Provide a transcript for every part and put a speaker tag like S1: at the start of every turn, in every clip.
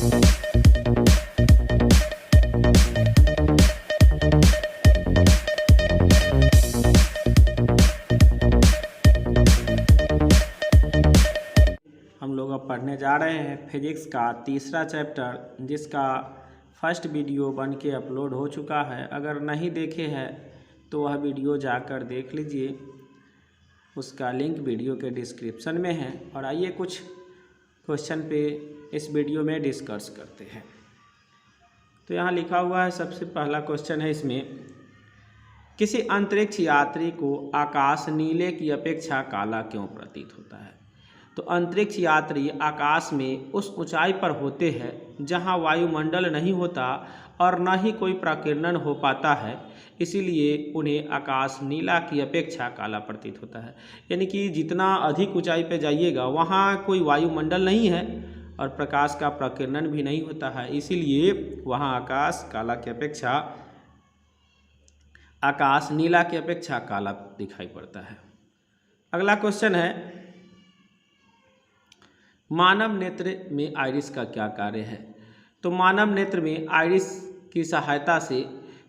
S1: हम लोग अब पढ़ने जा रहे हैं फिजिक्स का तीसरा चैप्टर, जिसका फर्स्ट वीडियो बन के अपलोड हो चुका है। अगर नहीं देखे हैं तो वह वीडियो जाकर देख लीजिए, उसका लिंक वीडियो के डिस्क्रिप्शन में है। और आइए कुछ क्वेश्चन पे इस वीडियो में डिस्कस करते हैं। तो यहाँ लिखा हुआ है, सबसे पहला क्वेश्चन है इसमें, किसी अंतरिक्ष यात्री को आकाश नीले की अपेक्षा काला क्यों प्रतीत होता है? तो अंतरिक्ष यात्री आकाश में उस ऊंचाई पर होते हैं जहां वायुमंडल नहीं होता और न ही कोई प्रकीर्णन हो पाता है, इसीलिए उन्हें आकाश नीला की अपेक्षा काला प्रतीत होता है। यानी कि जितना अधिक ऊंचाई पर जाइएगा वहां कोई वायुमंडल नहीं है और प्रकाश का प्रकीर्णन भी नहीं होता है, इसीलिए वहां आकाश नीला की अपेक्षा काला दिखाई पड़ता है। अगला क्वेश्चन है, मानव नेत्र में आइरिस का क्या कार्य है? तो मानव नेत्र में आइरिस की सहायता से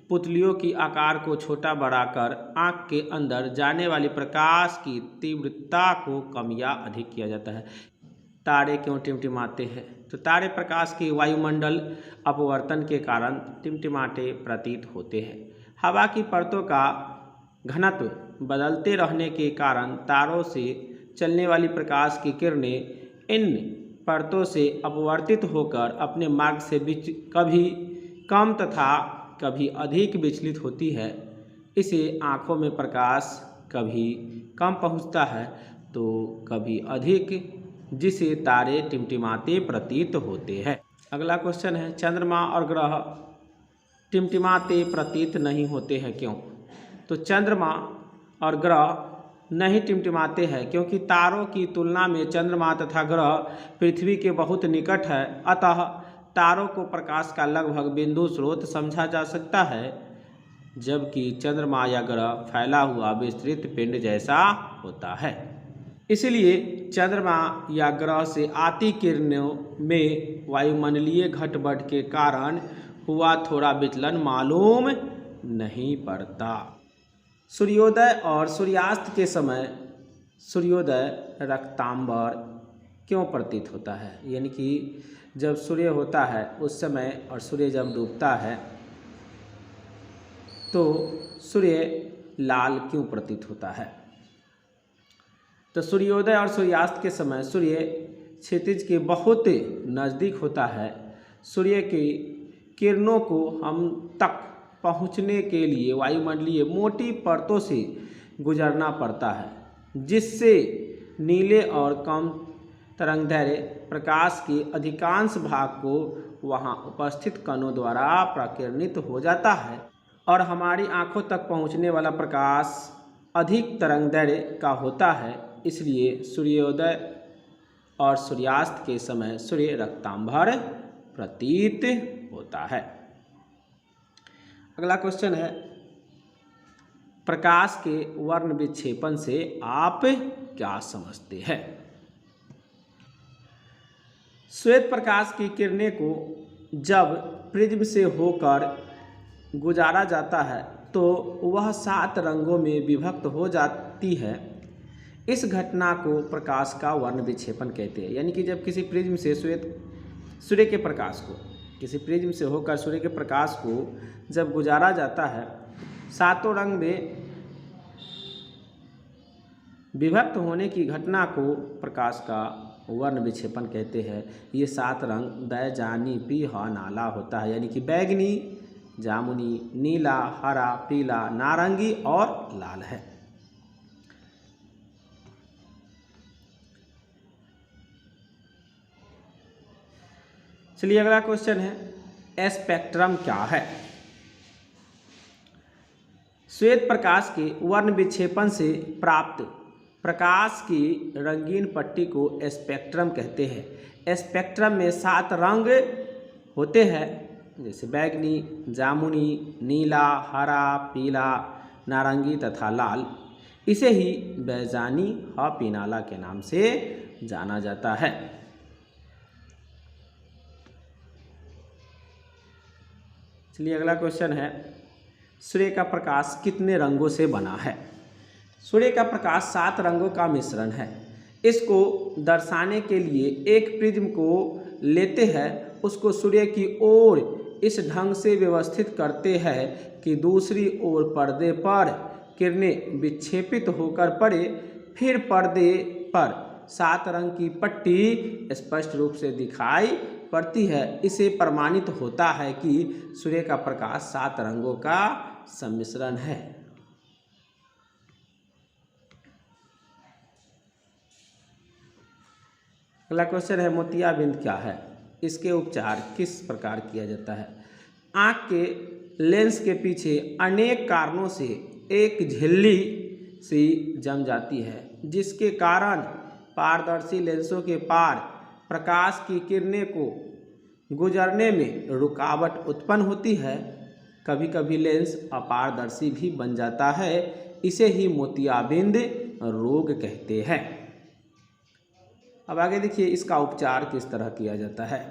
S1: पुतलियों की आकार को छोटा बड़ा कर आँख के अंदर जाने वाली प्रकाश की तीव्रता को कम या अधिक किया जाता है। तारे क्यों टिमटिमाते हैं? तो तारे प्रकाश के वायुमंडल अपवर्तन के कारण टिमटिमाते प्रतीत होते हैं। हवा की परतों का घनत्व बदलते रहने के कारण तारों से चलने वाली प्रकाश की किरणें इन परतों से अपवर्तित होकर अपने मार्ग से कभी कम तथा कभी अधिक विचलित होती है। इसे आँखों में प्रकाश कभी कम पहुँचता है तो कभी अधिक, जिसे तारे टिमटिमाते प्रतीत होते हैं। अगला क्वेश्चन है, चंद्रमा और ग्रह टिमटिमाते प्रतीत नहीं होते हैं क्यों? तो चंद्रमा और ग्रह नहीं टिमटिमाते हैं क्योंकि तारों की तुलना में चंद्रमा तथा ग्रह पृथ्वी के बहुत निकट है, अतः तारों को प्रकाश का लगभग बिंदु स्रोत समझा जा सकता है, जबकि चंद्रमा या ग्रह फैला हुआ विस्तृत पिंड जैसा होता है। इसलिए चंद्रमा या ग्रह से आती किरणों में वायुमंडलीय घटबढ़ के कारण हुआ थोड़ा विचलन मालूम नहीं पड़ता। सूर्योदय और सूर्यास्त के समय सूर्योदय रक्तांबर क्यों प्रतीत होता है? यानी कि जब सूर्य होता है उस समय और सूर्य जब डूबता है तो सूर्य लाल क्यों प्रतीत होता है? तो सूर्योदय और सूर्यास्त के समय सूर्य क्षितिज के बहुत नज़दीक होता है। सूर्य की किरणों को हम तक पहुंचने के लिए वायुमंडलीय मोटी परतों से गुजरना पड़ता है, जिससे नीले और कम तरंगदैर्घ्य प्रकाश के अधिकांश भाग को वहां उपस्थित कणों द्वारा प्रकीर्णित हो जाता है और हमारी आंखों तक पहुंचने वाला प्रकाश अधिक तरंगदैर्घ्य का होता है। इसलिए सूर्योदय और सूर्यास्त के समय सूर्य रक्तांबर प्रतीत होता है। अगला क्वेश्चन है, प्रकाश के वर्ण विक्षेपण से आप क्या समझते हैं? श्वेत प्रकाश की किरणें को जब प्रिज्म से होकर गुजारा जाता है तो वह 7 रंगों में विभक्त हो जाती है। इस घटना को प्रकाश का वर्ण विक्षेपण कहते हैं। यानी कि जब किसी प्रिज्म से सूर्य के प्रकाश को किसी प्रिज्म से होकर सूर्य के प्रकाश को जब गुजारा जाता है, 7 रंग में विभक्त होने की घटना को प्रकाश का वर्ण विक्षेपण कहते हैं। ये 7 रंग बै जानी पी ह नाला होता है, यानी कि बैगनी, जामुनी, नीला, हरा, पीला, नारंगी और लाल है। चलिए अगला क्वेश्चन है, स्पेक्ट्रम क्या है? श्वेत प्रकाश के वर्ण विक्षेपण से प्राप्त प्रकाश की रंगीन पट्टी को स्पेक्ट्रम कहते हैं। स्पेक्ट्रम में 7 रंग होते हैं, जैसे बैगनी, जामुनी, नीला, हरा, पीला, नारंगी तथा लाल। इसे ही बैजानी ह पीनाला के नाम से जाना जाता है। चलिए अगला क्वेश्चन है, सूर्य का प्रकाश कितने रंगों से बना है? सूर्य का प्रकाश 7 रंगों का मिश्रण है। इसको दर्शाने के लिए एक प्रिज्म को लेते हैं, उसको सूर्य की ओर इस ढंग से व्यवस्थित करते हैं कि दूसरी ओर पर्दे पर किरणें विक्षेपित होकर पड़े, फिर पर्दे पर 7 रंग की पट्टी स्पष्ट रूप से दिखाई पड़ती है। इसे प्रमाणित होता है कि सूर्य का प्रकाश 7 रंगों का सम्मिश्रण है। अगला क्वेश्चन है, मोतियाबिंद क्या है? इसके उपचार किस प्रकार किया जाता है? आँख के लेंस के पीछे अनेक कारणों से एक झिल्ली सी जम जाती है, जिसके कारण पारदर्शी लेंसों के पार प्रकाश की किरणें को गुजरने में रुकावट उत्पन्न होती है। कभी कभी लेंस अपारदर्शी भी बन जाता है। इसे ही मोतियाबिंद रोग कहते हैं। अब आगे देखिए इसका उपचार किस तरह किया जाता है।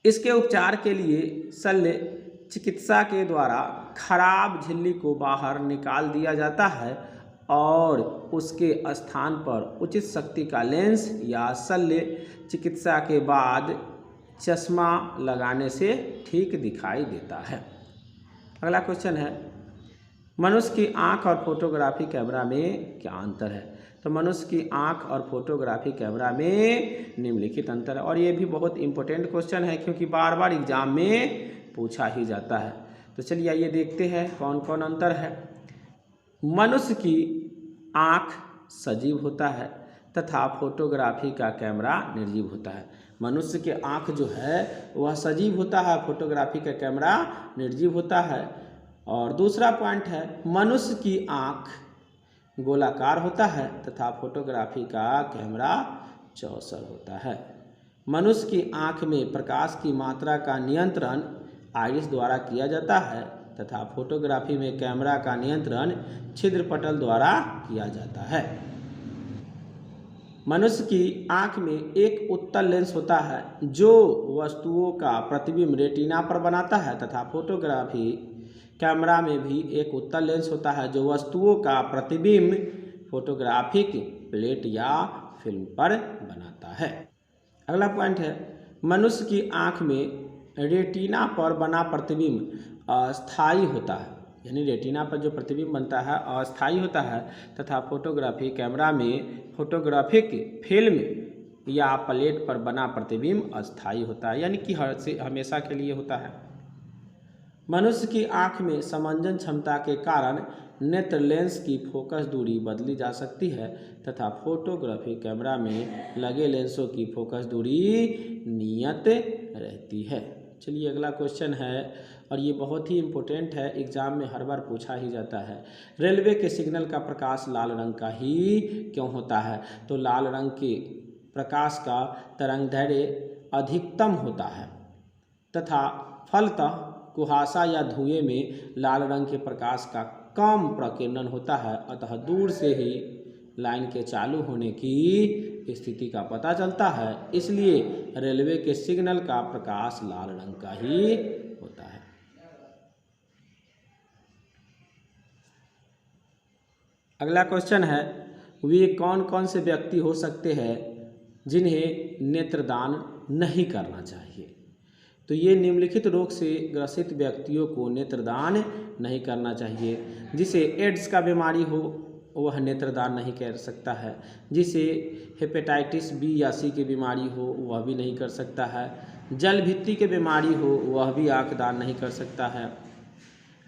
S1: इसके उपचार के लिए शल्य चिकित्सा के द्वारा खराब झिल्ली को बाहर निकाल दिया जाता है और उसके स्थान पर उचित शक्ति का लेंस या शल्य चिकित्सा के बाद चश्मा लगाने से ठीक दिखाई देता है। अगला क्वेश्चन है, मनुष्य की आँख और फोटोग्राफी कैमरा में क्या अंतर है? तो मनुष्य की आँख और फोटोग्राफी कैमरा में निम्नलिखित अंतर है। और ये भी बहुत इंपॉर्टेंट क्वेश्चन है क्योंकि बार बार एग्जाम में पूछा ही जाता है। तो चलिए आइए देखते हैं कौन कौन अंतर है। मनुष्य की आँख सजीव होता है तथा फोटोग्राफी का कैमरा निर्जीव होता है। मनुष्य की आँख जो है वह सजीव होता है, फोटोग्राफी का कैमरा निर्जीव होता है। और दूसरा पॉइंट है, मनुष्य की आँख गोलाकार होता है तथा फोटोग्राफी का कैमरा चौसर होता है। मनुष्य की आँख में प्रकाश की मात्रा का नियंत्रण आइरिस द्वारा किया जाता है तथा फोटोग्राफी में कैमरा का नियंत्रण छिद्रपटल द्वारा किया जाता है। मनुष्य की आँख में एक उत्तल लेंस होता है जो वस्तुओं का प्रतिबिंब रेटिना पर बनाता है तथा फोटोग्राफी कैमरा में भी एक उत्तल लेंस होता है जो वस्तुओं का प्रतिबिंब फोटोग्राफिक प्लेट या फिल्म पर बनाता है। अगला पॉइंट है, मनुष्य की आँख में रेटिना पर बना प्रतिबिंब अस्थायी होता है, यानी रेटिना पर जो प्रतिबिंब बनता है अस्थायी होता है तथा फोटोग्राफी कैमरा में फोटोग्राफिक फिल्म या प्लेट पर बना प्रतिबिंब अस्थायी होता है, यानी कि हमेशा के लिए होता है। मनुष्य की आँख में समंजन क्षमता के कारण नेत्र लेंस की फोकस दूरी बदली जा सकती है तथा फोटोग्राफी कैमरा में लगे लेंसों की फोकस दूरी नियत रहती है। चलिए अगला क्वेश्चन है और ये बहुत ही इम्पोर्टेंट है, एग्जाम में हर बार पूछा ही जाता है। रेलवे के सिग्नल का प्रकाश लाल रंग का ही क्यों होता है? तो लाल रंग के प्रकाश का तरंगदैर्घ्य अधिकतम होता है तथा फलतः कुहासा या धुएं में लाल रंग के प्रकाश का कम प्रकीर्णन होता है, अतः दूर से ही लाइन के चालू होने की स्थिति का पता चलता है। इसलिए रेलवे के सिग्नल का प्रकाश लाल रंग का ही होता है। अगला क्वेश्चन है, वे कौन कौन से व्यक्ति हो सकते हैं जिन्हें नेत्रदान नहीं करना चाहिए? तो ये निम्नलिखित रोग से ग्रसित व्यक्तियों को नेत्रदान नहीं करना चाहिए। जिसे एड्स का बीमारी हो वह नेत्रदान नहीं कर सकता है, जिसे हेपेटाइटिस बी या सी की बीमारी हो वह भी नहीं कर सकता है, जल भित्ति की बीमारी हो वह भी आँख दान नहीं कर सकता है,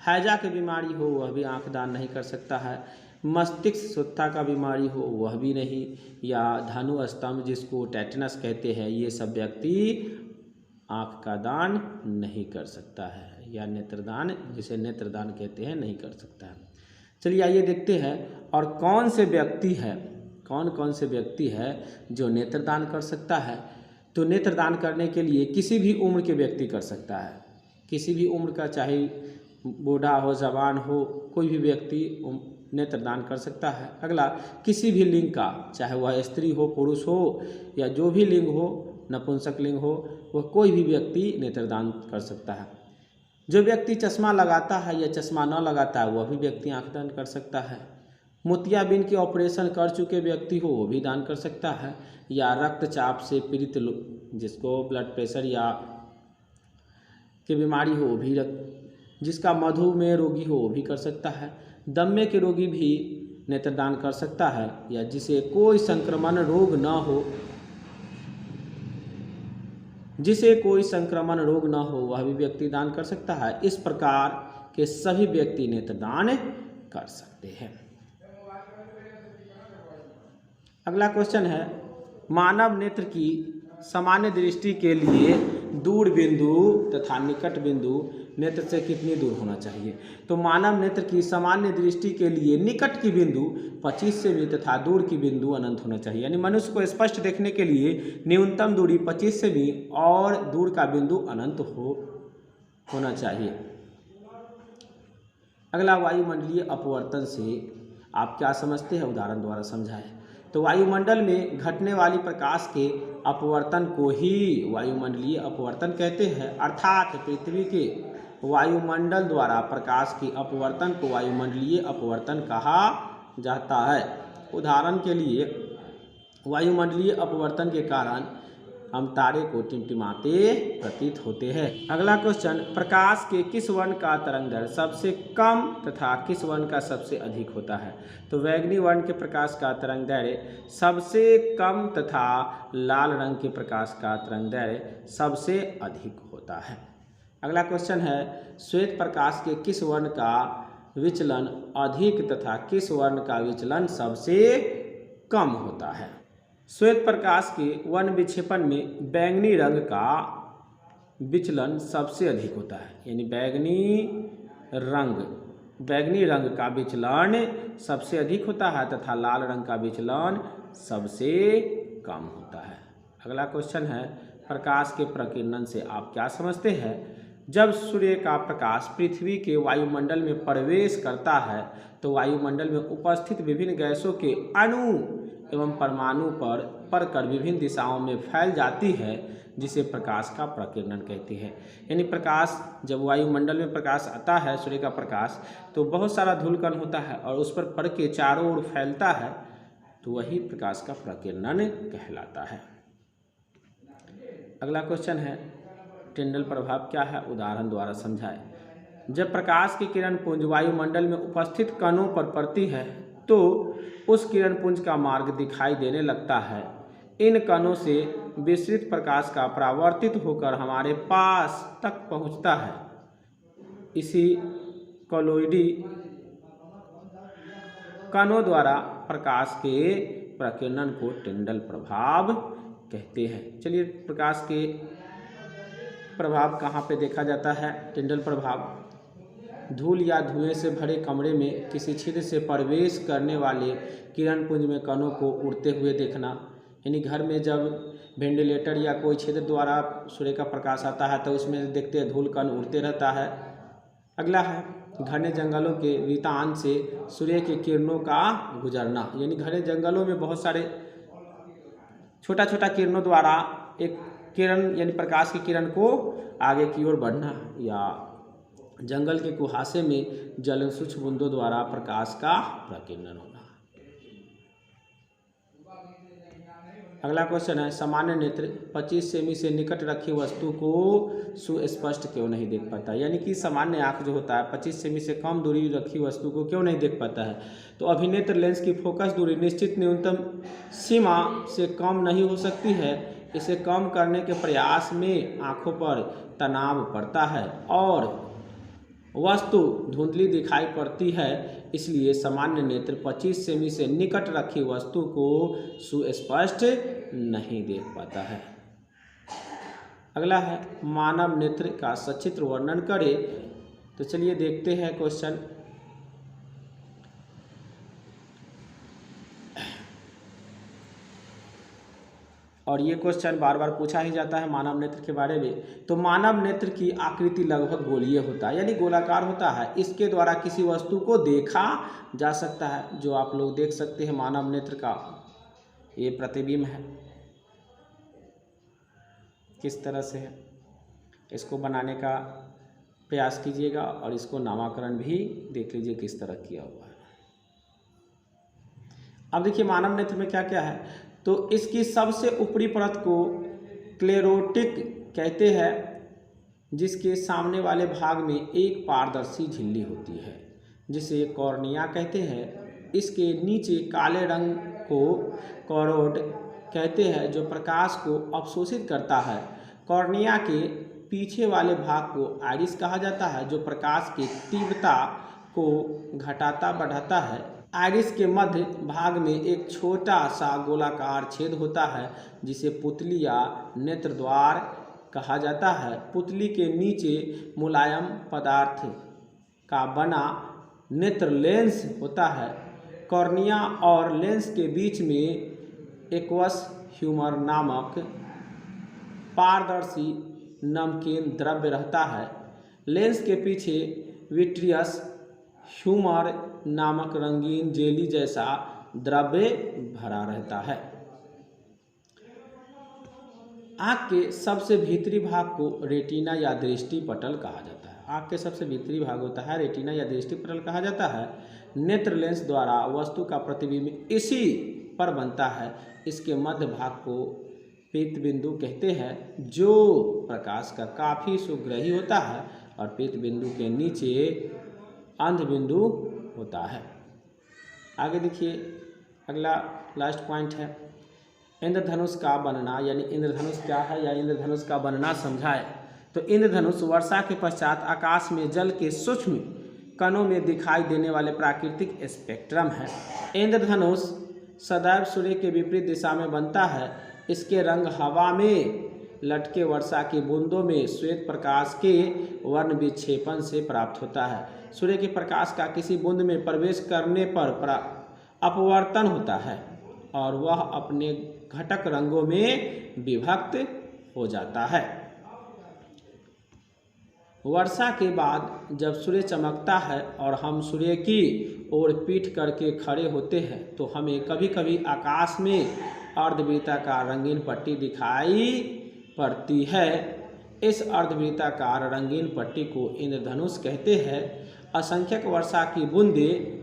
S1: हैजा की बीमारी हो वह भी आँख दान नहीं कर सकता है, मस्तिष्क सुत्था का बीमारी हो वह भी नहीं, या धनु स्तंभ जिसको टेटनस कहते हैं, ये सब व्यक्ति आँख का दान नहीं कर सकता है, या नेत्रदान जिसे नेत्रदान कहते हैं नहीं कर सकता है। चलिए आइए देखते हैं और कौन कौन से व्यक्ति है जो नेत्रदान कर सकता है। तो नेत्रदान करने के लिए किसी भी उम्र के व्यक्ति कर सकता है, किसी भी उम्र का, चाहे बूढ़ा हो जवान हो, कोई भी व्यक्ति नेत्रदान कर सकता है। अगला, किसी भी लिंग का, चाहे वह स्त्री हो पुरुष हो या जो भी लिंग हो, नपुंसकलिंग हो, वह कोई भी व्यक्ति नेत्रदान कर सकता है। जो व्यक्ति चश्मा लगाता है या चश्मा न लगाता है वह भी व्यक्ति आँख दान कर सकता है। मोतियाबिंद के ऑपरेशन कर चुके व्यक्ति हो वो भी दान कर सकता है, या रक्तचाप से पीड़ित जिसको ब्लड प्रेशर या की बीमारी हो वो भी जिसका मधुमेह रोगी हो वो भी कर सकता है। दम्मे के रोगी भी नेत्रदान कर सकता है, या जिसे कोई संक्रमण रोग न हो वह भी व्यक्ति दान कर सकता है। इस प्रकार के सभी व्यक्ति नेत्रदान कर सकते हैं। अगला क्वेश्चन है, मानव नेत्र की सामान्य दृष्टि के लिए दूर बिंदु तथा निकट बिंदु नेत्र से कितनी दूर होना चाहिए? तो मानव नेत्र की सामान्य दृष्टि के लिए निकट की बिंदु 25 सेमी तथा दूर की बिंदु अनंत होना चाहिए। यानी मनुष्य को स्पष्ट देखने के लिए न्यूनतम दूरी 25 सेमी और दूर का बिंदु अनंत होना चाहिए। अगला, वायुमंडलीय अपवर्तन से आप क्या समझते हैं, उदाहरण द्वारा समझाएं। तो वायुमंडल में घटने वाली प्रकाश के अपवर्तन को ही वायुमंडलीय अपवर्तन कहते हैं, अर्थात पृथ्वी के वायुमंडल द्वारा प्रकाश के अपवर्तन को वायुमंडलीय अपवर्तन कहा जाता है। उदाहरण के लिए, वायुमंडलीय अपवर्तन के कारण हम तारे को टिमटिमाते प्रतीत होते हैं। अगला क्वेश्चन, प्रकाश के किस वर्ण का तरंगदैर्घ्य सबसे कम तथा किस वर्ण का सबसे अधिक होता है? तो बैंगनी वर्ण के प्रकाश का तरंगदैर्घ्य सबसे कम तथा लाल रंग के प्रकाश का तरंगदैर्घ्य सबसे अधिक होता है। अगला क्वेश्चन है, श्वेत प्रकाश के किस वर्ण का विचलन अधिक तथा किस वर्ण का विचलन सबसे कम होता है? श्वेत प्रकाश के वर्ण विक्षेपण में बैंगनी रंग का विचलन सबसे अधिक होता है। यानी बैंगनी रंग का विचलन सबसे अधिक होता है तथा लाल रंग का विचलन सबसे कम होता है। अगला क्वेश्चन है, प्रकाश के प्रकीर्णन से आप क्या समझते हैं? जब सूर्य का प्रकाश पृथ्वी के वायुमंडल में प्रवेश करता है तो वायुमंडल में उपस्थित विभिन्न गैसों के अणु एवं परमाणु पर पड़कर विभिन्न दिशाओं में फैल जाती है, जिसे प्रकाश का प्रकीर्णन कहते हैं। यानी प्रकाश, जब वायुमंडल में प्रकाश आता है, सूर्य का प्रकाश, तो बहुत सारा धूलकण होता है और उस पर पड़ के चारों ओर फैलता है, तो वही प्रकाश का प्रकीर्णन कहलाता है। अगला क्वेश्चन है, टिंडल प्रभाव क्या है, उदाहरण द्वारा समझाएं। जब प्रकाश की किरण पुंज वायुमंडल में उपस्थित कणों पर पड़ती है तो उस किरण पुंज का मार्ग दिखाई देने लगता है। इन कणों से विसरित प्रकाश का परावर्तित होकर हमारे पास तक पहुंचता है। इसी कोलोइडी कणों द्वारा प्रकाश के प्रकीर्णन को टिंडल प्रभाव कहते हैं। चलिए, प्रकाश के प्रभाव कहाँ पे देखा जाता है? टिंडल प्रभाव, धूल या धुएं से भरे कमरे में किसी छिद्र से प्रवेश करने वाले किरण पुंज में कणों को उड़ते हुए देखना। यानी घर में जब वेंटिलेटर या कोई छिद्र द्वारा सूर्य का प्रकाश आता है तो उसमें देखते हैं धूल कण उड़ते रहता है। अगला है, घने जंगलों के वितान से सूर्य की किरणों का गुजरना। यानी घने जंगलों में बहुत सारे छोटा छोटा किरणों द्वारा एक किरण यानी प्रकाश की किरण को आगे की ओर बढ़ना, या जंगल के कुहासे में जल सूक्ष्म बूंदों द्वारा प्रकाश का प्रकीर्णन होना। अगला क्वेश्चन है, सामान्य नेत्र 25 सेमी से निकट रखी वस्तु को सुस्पष्ट क्यों नहीं देख पाता? यानी कि सामान्य आँख जो होता है 25 सेमी से कम दूरी रखी वस्तु को क्यों नहीं देख पाता है? तो अभिनेत्र लेंस की फोकस दूरी निश्चित न्यूनतम सीमा से कम नहीं हो सकती है। इसे कम करने के प्रयास में आँखों पर तनाव पड़ता है और वस्तु धुंधली दिखाई पड़ती है, इसलिए सामान्य नेत्र 25 सेमी से निकट रखी वस्तु को सुस्पष्ट नहीं देख पाता है। अगला है, मानव नेत्र का सचित्र वर्णन करें। तो चलिए देखते हैं क्वेश्चन। और ये क्वेश्चन बार बार पूछा ही जाता है मानव नेत्र के बारे में। तो मानव नेत्र की आकृति लगभग गोलीय होता है, यानी गोलाकार होता है। इसके द्वारा किसी वस्तु को देखा जा सकता है। जो आप लोग देख सकते हैं मानव नेत्र का ये प्रतिबिंब है। किस तरह से है, इसको बनाने का प्रयास कीजिएगा और इसको नामकरण भी देख लीजिए किस तरह किया हुआ है। अब देखिए मानव नेत्र में क्या क्या है, तो इसकी सबसे ऊपरी परत को क्लेरोटिक कहते हैं, जिसके सामने वाले भाग में एक पारदर्शी झिल्ली होती है जिसे कॉर्निया कहते हैं। इसके नीचे काले रंग को कॉरोड कहते हैं जो प्रकाश को अवशोषित करता है। कॉर्निया के पीछे वाले भाग को आइरिस कहा जाता है जो प्रकाश की तीव्रता को घटाता बढ़ाता है। आइरिस के मध्य भाग में एक छोटा सा गोलाकार छेद होता है जिसे पुतली या नेत्र द्वार कहा जाता है। पुतली के नीचे मुलायम पदार्थ का बना नेत्र लेंस होता है। कॉर्निया और लेंस के बीच में एक्वस ह्यूमर नामक पारदर्शी नमकीन द्रव्य रहता है। लेंस के पीछे विट्रियस ह्यूमर नामक रंगीन जेली जैसा द्रव्य भरा रहता है। आँख के सबसे भीतरी भाग को रेटिना या दृष्टि पटल कहा जाता है। आँख के सबसे भीतरी भाग होता है रेटिना या दृष्टि पटल कहा जाता है। नेत्र लेंस द्वारा वस्तु का प्रतिबिंब इसी पर बनता है। इसके मध्य भाग को पीत बिंदु कहते हैं जो प्रकाश का काफ़ी सुग्राही होता है और पीत बिंदु के नीचे अंध बिंदु होता है। आगे देखिए अगला लास्ट पॉइंट है इंद्रधनुष का बनना, यानी इंद्रधनुष क्या है या इंद्रधनुष का बनना समझाए। तो इंद्रधनुष वर्षा के पश्चात आकाश में जल के सूक्ष्म कणों में दिखाई देने वाले प्राकृतिक स्पेक्ट्रम है। इंद्रधनुष सदैव सूर्य के विपरीत दिशा में बनता है। इसके रंग हवा में लटके वर्षा की बूंदों में श्वेत प्रकाश के वर्ण विक्षेपण से प्राप्त होता है। सूर्य के प्रकाश का किसी बूंद में प्रवेश करने पर अपवर्तन होता है और वह अपने घटक रंगों में विभक्त हो जाता है। वर्षा के बाद जब सूर्य चमकता है और हम सूर्य की ओर पीठ करके खड़े होते हैं तो हमें कभी कभी आकाश में अर्धवृत्ताकार रंगीन पट्टी दिखाई पड़ती है। इस अर्धवृत्ताकार रंगीन पट्टी को इंद्रधनुष कहते हैं। असंख्यक वर्षा की बूंदें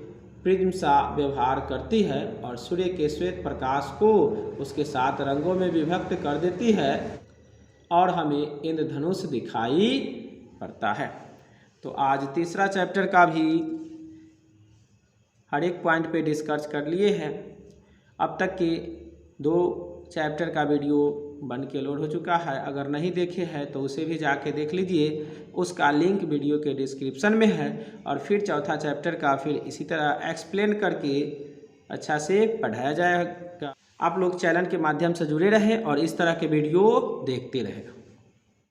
S1: प्रिज्म सा व्यवहार करती है और सूर्य के श्वेत प्रकाश को उसके 7 रंगों में विभक्त कर देती है और हमें इंद्रधनुष दिखाई पड़ता है। तो आज तीसरा चैप्टर का भी हर एक पॉइंट पे डिस्कस कर लिए हैं। अब तक के 2 चैप्टर का वीडियो बन के लोड हो चुका है। अगर नहीं देखे हैं तो उसे भी जाके देख लीजिए, उसका लिंक वीडियो के डिस्क्रिप्शन में है। और फिर चौथा चैप्टर का फिर इसी तरह एक्सप्लेन करके अच्छा से पढ़ाया जाएगा। आप लोग चैनल के माध्यम से जुड़े रहें और इस तरह के वीडियो देखते रहें।